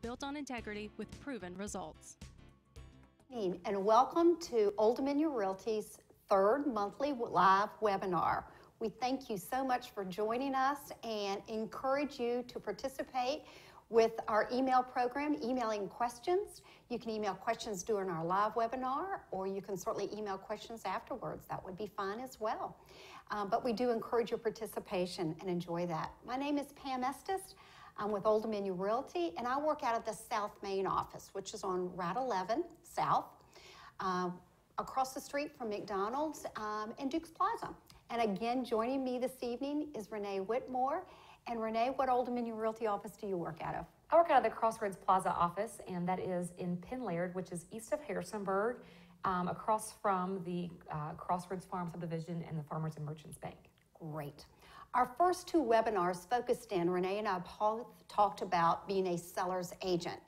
built on integrity with proven results. And welcome to Old Dominion Realty's third monthly live webinar. We thank you so much for joining us and encourage you to participate with our email program, emailing questions. You can email questions during our live webinar, or you can certainly email questions afterwards. That would be fine as well. But we do encourage your participation and enjoy that. My name is Pam Estes. I'm with Old Dominion Realty, and I work out of the South Main office, which is on Route 11 South, across the street from McDonald's and Duke's Plaza. And again, joining me this evening is Renee Whitmore. And Renee, what Old Dominion Realty office do you work out of? I work out of the Crossroads Plaza office, and that is in Penn Laird, which is east of Harrisonburg, across from the Crossroads Farm Subdivision and the Farmers and Merchants Bank. Great. Our first two webinars focused in, Renee and I both talked about being a seller's agent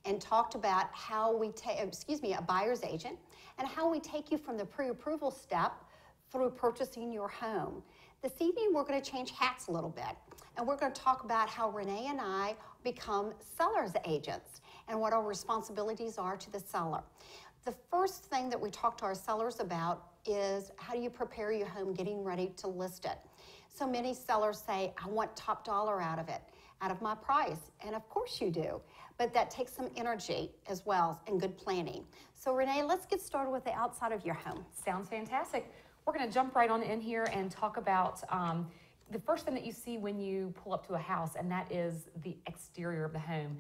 and talked about how we a buyer's agent, and how we take you from the pre-approval step through purchasing your home. This evening, we're going to change hats a little bit, and we're going to talk about how Renee and I become seller's agents and what our responsibilities are to the seller. The first thing that we talk to our sellers about is how do you prepare your home getting ready to list it. So many sellers say, I want top dollar out of it, out of my price. And of course you do, but that takes some energy as well and good planning. So Renee, let's get started with the outside of your home. Sounds fantastic. We're going to jump right on in here and talk about the first thing that you see when you pull up to a house, and that is the exterior of the home.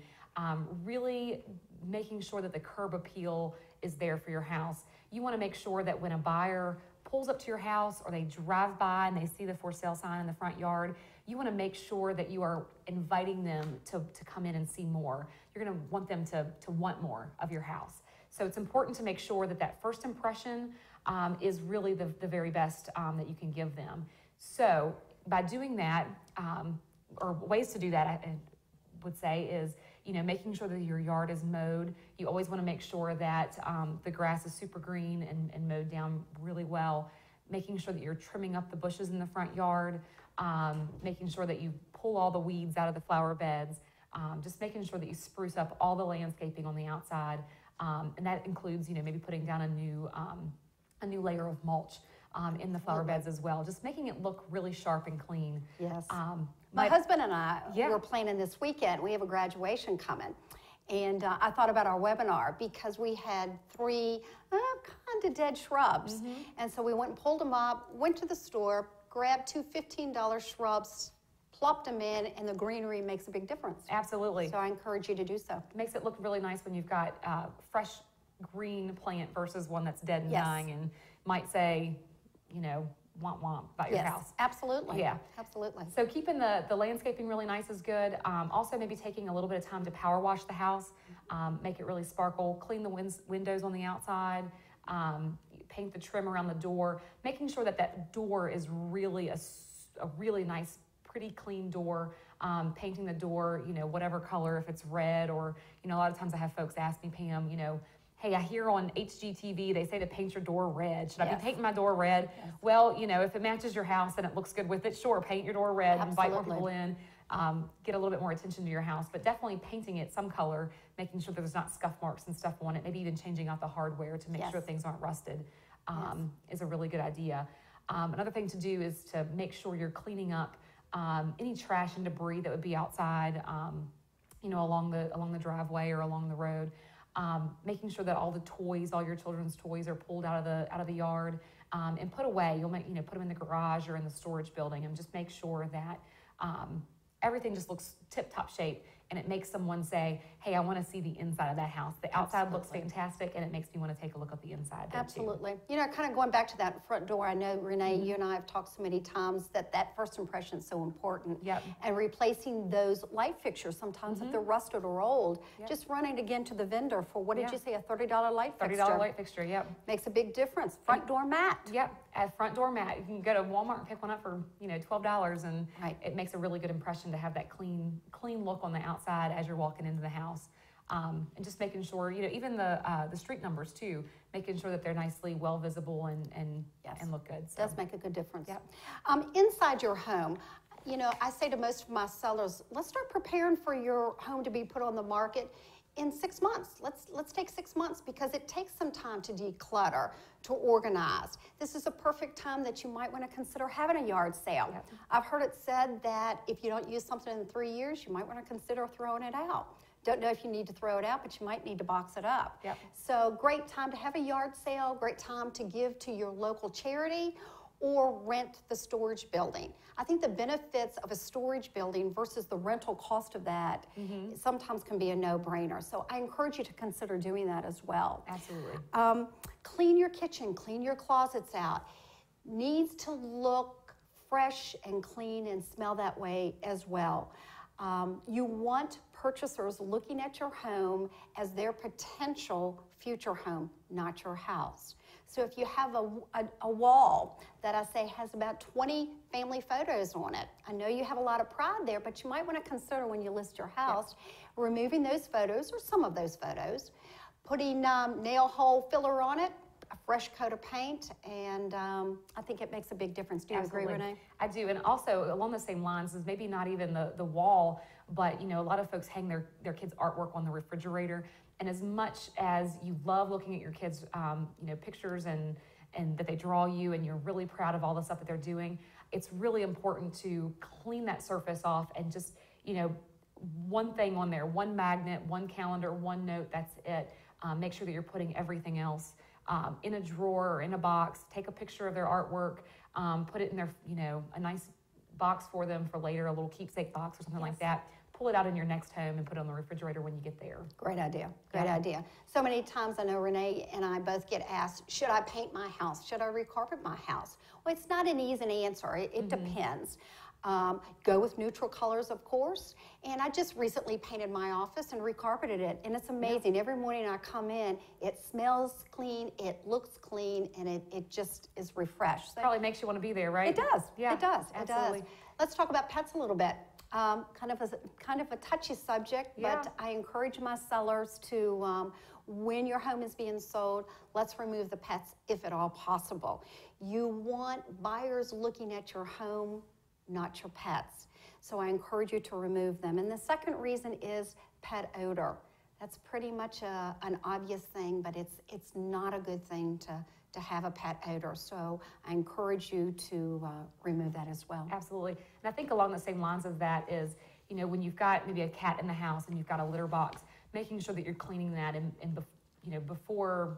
Really making sure that the curb appeal is there for your house. You want to make sure that when a buyer pulls up to your house or they drive by and they see the for sale sign in the front yard, you want to make sure that you are inviting them to come in and see more. You're going to want them to want more of your house. So it's important to make sure that that first impression is really the very best that you can give them. So by doing that, or ways to do that, I would say is, making sure that your yard is mowed. You always want to make sure that the grass is super green and mowed down really well. Making sure that you're trimming up the bushes in the front yard. Making sure that you pull all the weeds out of the flower beds. Just making sure that you spruce up all the landscaping on the outside. And that includes, maybe putting down a new layer of mulch in the flower beds as well. Just making it look really sharp and clean. Yes. My husband and I were planning this weekend. We have a graduation coming. And I thought about our webinar because we had three kind of dead shrubs. Mm-hmm. And so we went and pulled them up, went to the store, grabbed two $15 shrubs, plopped them in, and the greenery makes a big difference. Absolutely. So I encourage you to do so. It makes it look really nice when you've got fresh green plant versus one that's dead and dying and might say, womp about your house. Absolutely. Yeah. Absolutely. So keeping the landscaping really nice is good. Also maybe taking a little bit of time to power wash the house, make it really sparkle, clean the windows on the outside, paint the trim around the door, making sure that door is really a really nice, pretty clean door, painting the door, whatever color, if it's red or, a lot of times I have folks ask me, Pam, hey, I hear on HGTV, they say to paint your door red. Should I be painting my door red? Yes. Well, if it matches your house and it looks good with it, sure, paint your door red, invite more people in, get a little bit more attention to your house, but definitely painting it some color, making sure there's not scuff marks and stuff on it, maybe even changing out the hardware to make sure things aren't rusted is a really good idea. Another thing to do is to make sure you're cleaning up any trash and debris that would be outside, along the driveway or along the road. Making sure that all the toys, all your children's toys, are pulled out of the yard and put away. You'll put them in the garage or in the storage building, and just make sure that everything just looks tip-top shape, and it makes someone say, hey, I want to see the inside of that house. The outside looks fantastic, and it makes me want to take a look at the inside. Absolutely. Kind of going back to that front door, I know, Renee, you and I have talked so many times that first impression is so important. Yep. And replacing those light fixtures, sometimes if they're rusted or old, just running again to the vendor for, what did you say, a $30 light fixture? $30 light fixture, yep. Makes a big difference. Front door mat. Yep, a front door mat. You can go to Walmart and pick one up for, $12, and it makes a really good impression to have that clean look on the outside as you're walking into the house. And just making sure, even the street numbers too, making sure that they're nicely well visible and look good. So. Does make a good difference. Yep. Inside your home, you know, I say to most of my sellers, let's start preparing for your home to be put on the market in 6 months. Let's take 6 months because it takes some time to declutter, to organize. This is a perfect time that you might want to consider having a yard sale. Yep. I've heard it said that if you don't use something in 3 years, you might want to consider throwing it out. Don't know if you need to throw it out, but you might need to box it up. Yep. So great time to have a yard sale, great time to give to your local charity or rent the storage building. I think the benefits of a storage building versus the rental cost of that sometimes can be a no-brainer. So I encourage you to consider doing that as well. Absolutely. Clean your kitchen, clean your closets out. Needs to look fresh and clean and smell that way as well. You want purchasers looking at your home as their potential future home, not your house. So if you have a wall that I say has about 20 family photos on it, I know you have a lot of pride there, but you might want to consider when you list your house, removing those photos or some of those photos, putting nail hole filler on it, a fresh coat of paint, and I think it makes a big difference. Do you agree, Renee? I do, and also along the same lines is maybe not even the wall, but you know, a lot of folks hang their kids' artwork on the refrigerator. And as much as you love looking at your kids' you know, pictures and that they draw you and you're really proud of all the stuff that they're doing, it's really important to clean that surface off and just, you know, one thing on there, one magnet, one calendar, one note, that's it. Make sure that you're putting everything else in a drawer or in a box. Take a picture of their artwork, put it in their, you know, a nice box for them for later, a little keepsake box or something like that. Pull it out in your next home and put it on the refrigerator when you get there. Great idea. Great idea. So many times I know Renee and I both get asked, should I paint my house? Should I recarpet my house? Well, it's not an easy answer. It depends. Go with neutral colors, of course. And I just recently painted my office and recarpeted it. And it's amazing. Every morning I come in, it smells clean, it looks clean, and it just is refreshed. So probably makes you want to be there, right? It does. Yeah, it does. Absolutely. It does. Let's talk about pets a little bit. Kind of a touchy subject, but I encourage my sellers to, when your home is being sold, let's remove the pets if at all possible. You want buyers looking at your home, not your pets. So I encourage you to remove them. And the second reason is pet odor. That's pretty much an obvious thing, but it's not a good thing to have a pet odor. So I encourage you to remove that as well. Absolutely. And I think along the same lines of that is, you know, when you've got maybe a cat in the house and you've got a litter box, making sure that you're cleaning that and you know, before,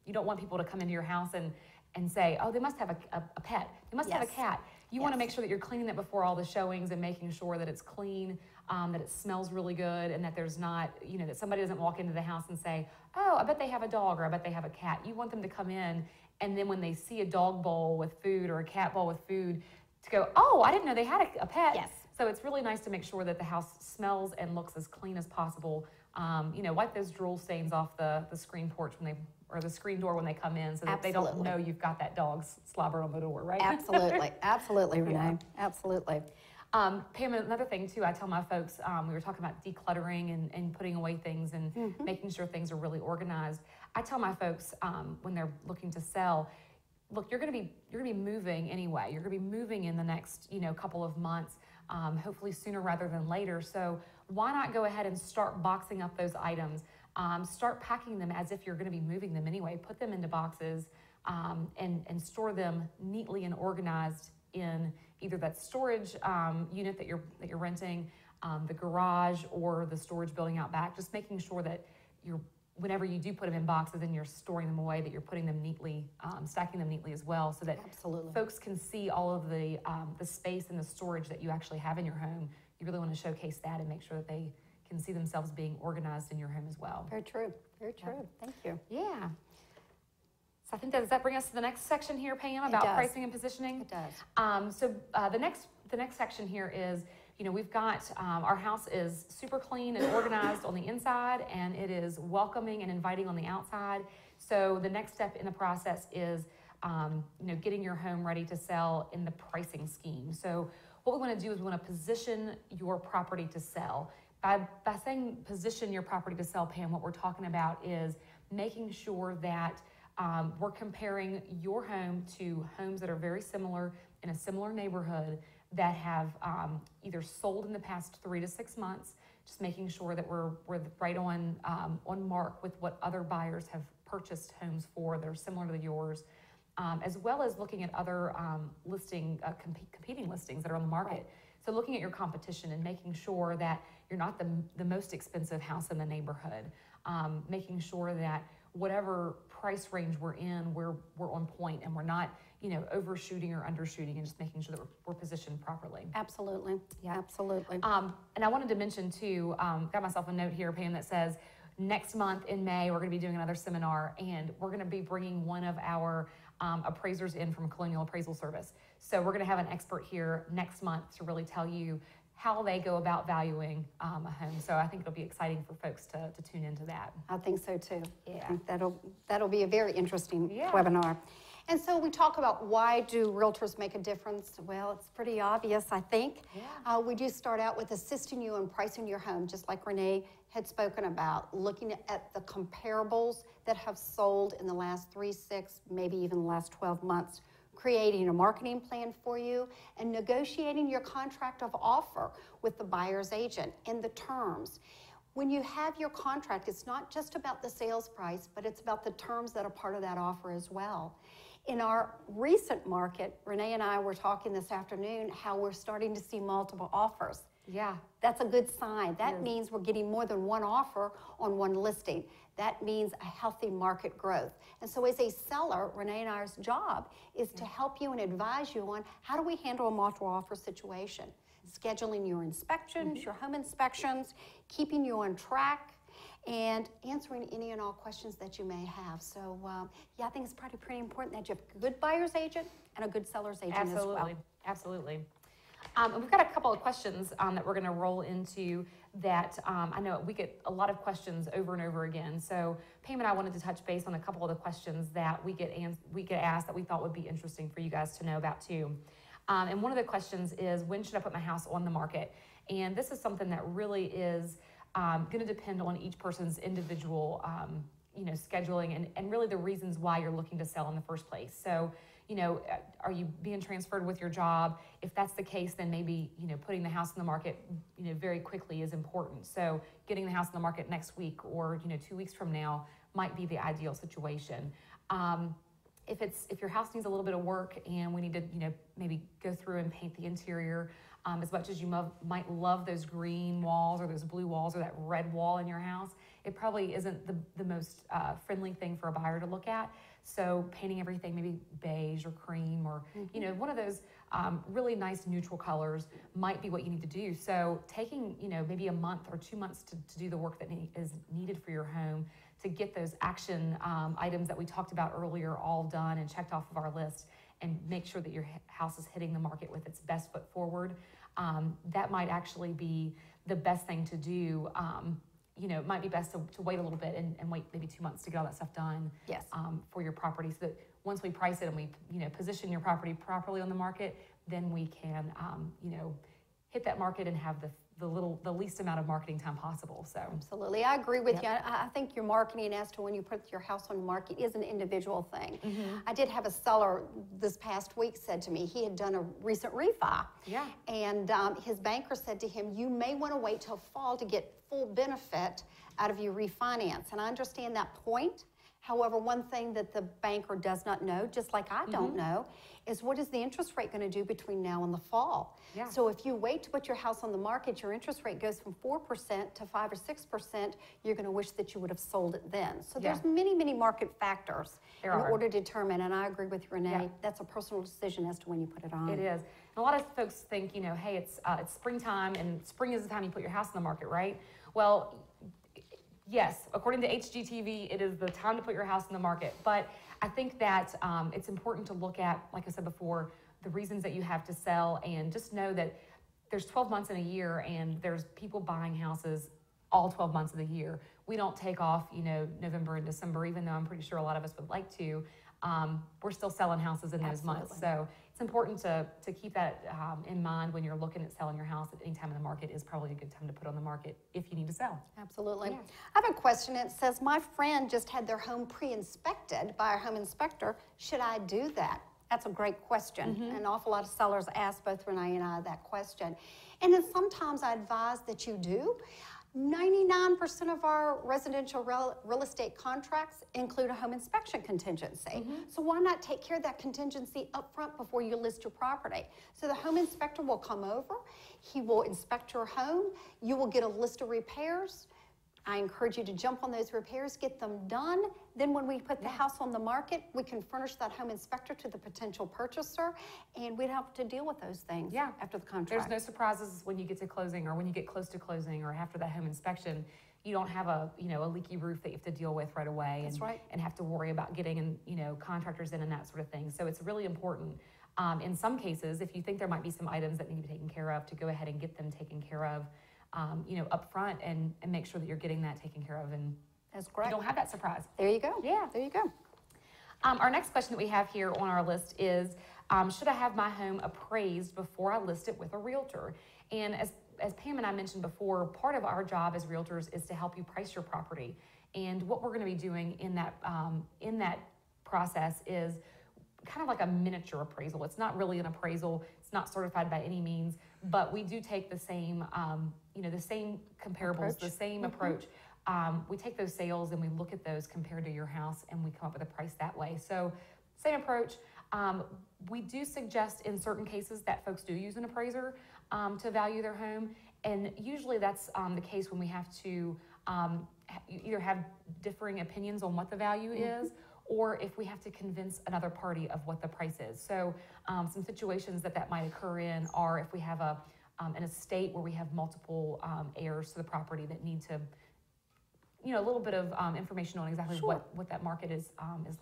you don't want people to come into your house and say, oh, they must have a pet. They must have a cat. You want to make sure that you're cleaning that before all the showings and making sure that it's clean, that it smells really good, and that there's not, you know, that somebody doesn't walk into the house and say, oh, I bet they have a dog or I bet they have a cat. You want them to come in, and then when they see a dog bowl with food or a cat bowl with food, to go, oh, I didn't know they had a pet. Yes. So it's really nice to make sure that the house smells and looks as clean as possible. You know, wipe those drool stains off the screen porch or the screen door when they come in, so that they don't know you've got that dog's slobber on the door, right? Absolutely. Absolutely, Renee. Yeah. Absolutely. Pam, another thing too, I tell my folks, we were talking about decluttering and putting away things and making sure things are really organized. I tell my folks when they're looking to sell, look, you're gonna be moving anyway. You're gonna be moving in the next, you know, couple of months, hopefully sooner rather than later. So why not go ahead and start boxing up those items? Start packing them as if you're gonna be moving them anyway. Put them into boxes and store them neatly and organized in either that storage unit that you're renting, the garage, or the storage building out back. Just making sure that whenever you do put them in boxes and you're storing them away, that you're putting them neatly, stacking them neatly as well, so that folks can see all of the space and the storage that you actually have in your home. You really want to showcase that and make sure that they can see themselves being organized in your home as well. Very true. Very true. Yeah. Thank you. Yeah. So I think does that bring us to the next section here, Pam, about pricing and positioning? It does. So the next section here is, you know, we've got our house is super clean and organized on the inside, and it is welcoming and inviting on the outside. So the next step in the process is, you know, getting your home ready to sell in the pricing scheme. So what we want to do is we want to position your property to sell. By saying position your property to sell, Pam, what we're talking about is making sure that we're comparing your home to homes that are very similar in a similar neighborhood that have either sold in the past 3 to 6 months, just making sure that we're right on mark with what other buyers have purchased homes for that are similar to yours, as well as looking at other competing listings that are on the market. Right. So looking at your competition and making sure that you're not the most expensive house in the neighborhood, making sure that whatever price range we're in, we're on point and we're not, overshooting or undershooting, and just making sure that we're positioned properly. Absolutely. Yeah, absolutely. And I wanted to mention too, got myself a note here, Pam, that says next month in May, we're going to be doing another seminar, and we're going to be bringing one of our appraisers in from Colonial Appraisal Service. So we're going to have an expert here next month to really tell you how they go about valuing a home. So I think it'll be exciting for folks to tune into that. I think so too. Yeah. I think that'll be a very interesting Yeah. webinar. And so we talk about why do realtors make a difference? Well, it's pretty obvious, I think. Yeah. We do start out with assisting you in pricing your home, just like Renee had spoken about, looking at the comparables that have sold in the last 3, 6, maybe even the last 12 months, creating a marketing plan for you, and negotiating your contract of offer with the buyer's agent and the terms. When you have your contract, it's not just about the sales price, but it's about the terms that are part of that offer as well. In our recent market, Renee and I were talking this afternoon how we're starting to see multiple offers. Yeah. That's a good sign. That means we're getting more than one offer on one listing. That means a healthy market growth. And so as a seller, Renee and I's job is to help you and advise you on how do we handle a multiple offer situation. Scheduling your inspections, your home inspections, keeping you on track, and answering any and all questions that you may have. So yeah, I think it's probably pretty important that you have a good buyer's agent and a good seller's agent as well. Absolutely. And we've got a couple of questions that we're going to roll into that I know we get a lot of questions over and over again. So Pam and I wanted to touch base on a couple of the questions that we get asked that we thought would be interesting for you guys to know about too. And one of the questions is, when should I put my house on the market? And this is something that really is going to depend on each person's individual scheduling and really the reasons why you're looking to sell in the first place. So, are you being transferred with your job? If that's the case, then maybe, putting the house in the market, very quickly is important. So getting the house in the market next week or, 2 weeks from now might be the ideal situation. If your house needs a little bit of work and we need to, maybe go through and paint the interior, as much as you might love those green walls or those blue walls or that red wall in your house, it probably isn't the most friendly thing for a buyer to look at. So painting everything maybe beige or cream or, one of those really nice neutral colors might be what you need to do. So taking, maybe a month or 2 months to do the work that is needed for your home, to get those action items that we talked about earlier all done and checked off of our list, and make sure that your house is hitting the market with its best foot forward. That might actually be the best thing to do. It might be best to wait a little bit and wait maybe 2 months to get all that stuff done. Yes. For your property, so that once we price it and we position your property properly on the market, then we can hit that market and have the least amount of marketing time possible. So absolutely, I agree with you. I think your marketing as to when you put your house on the market is an individual thing. I did have a seller this past week said to me he had done a recent refi. Yeah. And his banker said to him, you may want to wait till fall to get full benefit out of your refinance. And I understand that point. However, one thing that the banker does not know, just like I don't know, is what is the interest rate going to do between now and the fall? Yeah. So if you wait to put your house on the market, your interest rate goes from 4% to 5 or 6%, you're going to wish that you would have sold it then. So there's many, many market factors in order to determine, and I agree with Renee, that's a personal decision as to when you put it on. It is. And a lot of folks think, hey, it's springtime and spring is the time you put your house on the market, right? Well, yes, according to HGTV, it is the time to put your house in the market. But I think that it's important to look at, like I said before, the reasons that you have to sell, and just know that there's 12 months in a year and there's people buying houses all 12 months of the year. We don't take off, November and December, even though I'm pretty sure a lot of us would like to. We're still selling houses in those months. So it's important to keep that in mind when you're looking at selling your house. At any time in the market is probably a good time to put on the market if you need to sell. Absolutely. Yeah. I have a question. It says, my friend just had their home pre-inspected by a home inspector. Should I do that? That's a great question. An awful lot of sellers ask both Renee and I that question. And then sometimes I advise that you do. 99% of our residential real estate contracts include a home inspection contingency. So why not take care of that contingency up front before you list your property? So the home inspector will come over, he will inspect your home, you will get a list of repairs. I encourage you to jump on those repairs, get them done. Then when we put the house on the market, we can furnish that home inspector to the potential purchaser, and we'd have to deal with those things after the contract. There's no surprises when you get to closing or when you get close to closing or after that home inspection. You don't have a leaky roof that you have to deal with right away. That's right. And have to worry about getting contractors in and that sort of thing. So it's really important. In some cases, if you think there might be some items that need to be taken care of, to go ahead and get them taken care of. Up front and make sure that you're getting that taken care of, and that's great. You don't have that surprise. There you go. Yeah. There you go. Our next question that we have here on our list is, should I have my home appraised before I list it with a realtor? And as Pam and I mentioned before, part of our job as realtors is to help you price your property. And what we're going to be doing in that process is kind of like a miniature appraisal. It's not really an appraisal. It's not certified by any means, but we do take the same, the same comparables, the same approach. We take those sales and we look at those compared to your house, and we come up with a price that way. So same approach. We do suggest in certain cases that folks do use an appraiser to value their home. And usually that's the case when we have to either have differing opinions on what the value is, or if we have to convince another party of what the price is. So some situations that might occur in are if we have an estate where we have multiple heirs to the property that need to, a little bit of information on exactly what that market is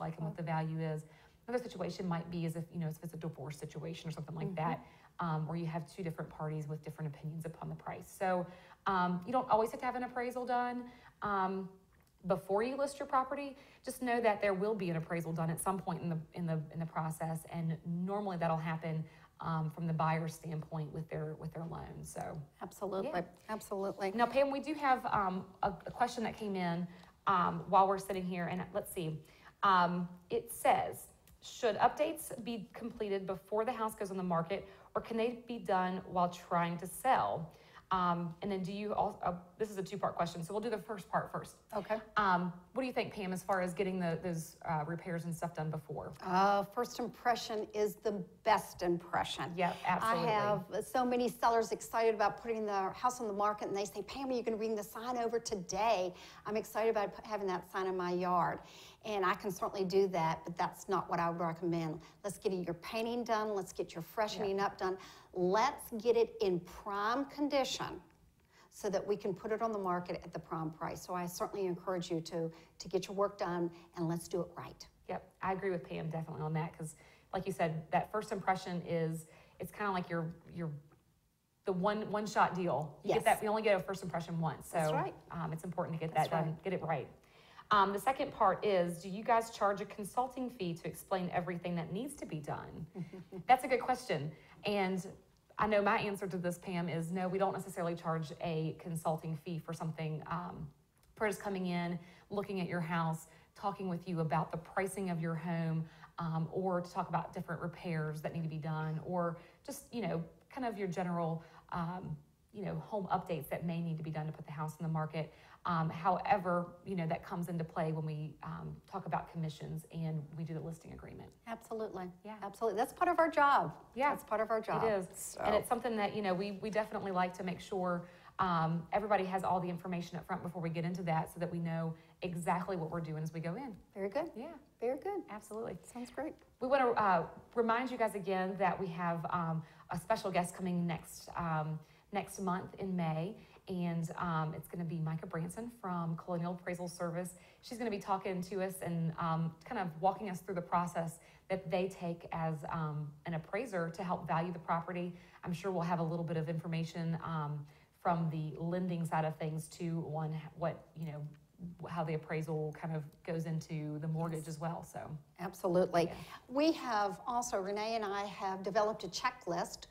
like and what the value is. Another situation might be as if it's a divorce situation or something like that, where you have two different parties with different opinions upon the price. So you don't always have to have an appraisal done before you list your property. Just know that there will be an appraisal done at some point in the process, and normally that'll happen from the buyer's standpoint with their loan. So absolutely. Now, Pam, we do have a question that came in while we're sitting here, and let's see. It says, should updates be completed before the house goes on the market, or can they be done while trying to sell? And then do you also, this is a two-part question, so we'll do the first part first. Okay. What do you think, Pam, as far as getting those repairs and stuff done before? First impression is the best impression. Yeah, absolutely. I have so many sellers excited about putting their house on the market, and they say, Pam, are you going to bring the sign over today? I'm excited about having that sign in my yard. And I can certainly do that, but that's not what I would recommend. Let's get your painting done. Let's get your freshening up done. Let's get it in prime condition so that we can put it on the market at the prime price. So I certainly encourage you to get your work done, and let's do it right. Yep, I agree with Pam definitely on that, because like you said, that first impression it's kind of like the one shot deal. You get that, you only get a first impression once. So that's right. It's important to get that done, get it right. The second part is, do you guys charge a consulting fee to explain everything that needs to be done? That's a good question. And I know my answer to this, Pam, is no, we don't necessarily charge a consulting fee for something, for just coming in, looking at your house, talking with you about the pricing of your home, or to talk about different repairs that need to be done, or just, kind of your general, home updates that may need to be done to put the house in the market. However, that comes into play when we talk about commissions and we do the listing agreement. Absolutely. Yeah. Absolutely. That's part of our job. Yeah. That's part of our job. It is. So. And it's something that, we definitely like to make sure everybody has all the information up front before we get into that, so that we know exactly what we're doing as we go in. Very good. Yeah. Very good. Absolutely. Sounds great. We want to remind you guys again that we have a special guest coming next month in May. And it's going to be Micah Branson from Colonial Appraisal Service. She's going to be talking to us and kind of walking us through the process that they take as an appraiser to help value the property. I'm sure we'll have a little bit of information from the lending side of things too, on what, how the appraisal kind of goes into the mortgage as well. So absolutely. Yeah. We have also, Renee and I have developed a checklist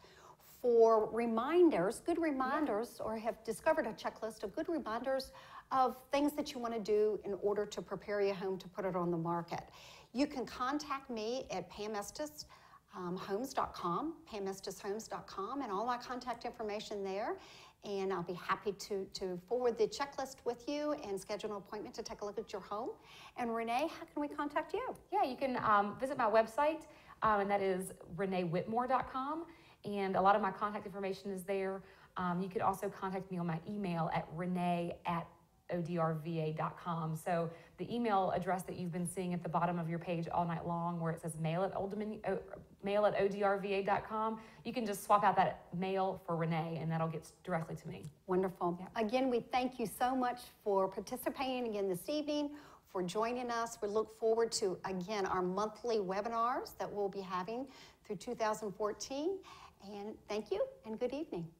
for reminders, good reminders, or have discovered a checklist of good reminders of things that you want to do in order to prepare your home to put it on the market. You can contact me at Pam Estes homes.com, PamEstesHomes.com, and all my contact information there. And I'll be happy to forward the checklist with you and schedule an appointment to take a look at your home. And Renee, how can we contact you? Yeah, you can visit my website, and that is ReneeWhitmore.com, and a lot of my contact information is there. You could also contact me on my email at Renee@ODRVA.com. So the email address that you've been seeing at the bottom of your page all night long, where it says mail@OldDominionRealty.com, you can just swap out that mail for Renee, and that'll get directly to me. Wonderful. Yeah. Again, we thank you so much for participating again this evening, for joining us. We look forward to, again, our monthly webinars that we'll be having through 2014. And thank you and good evening.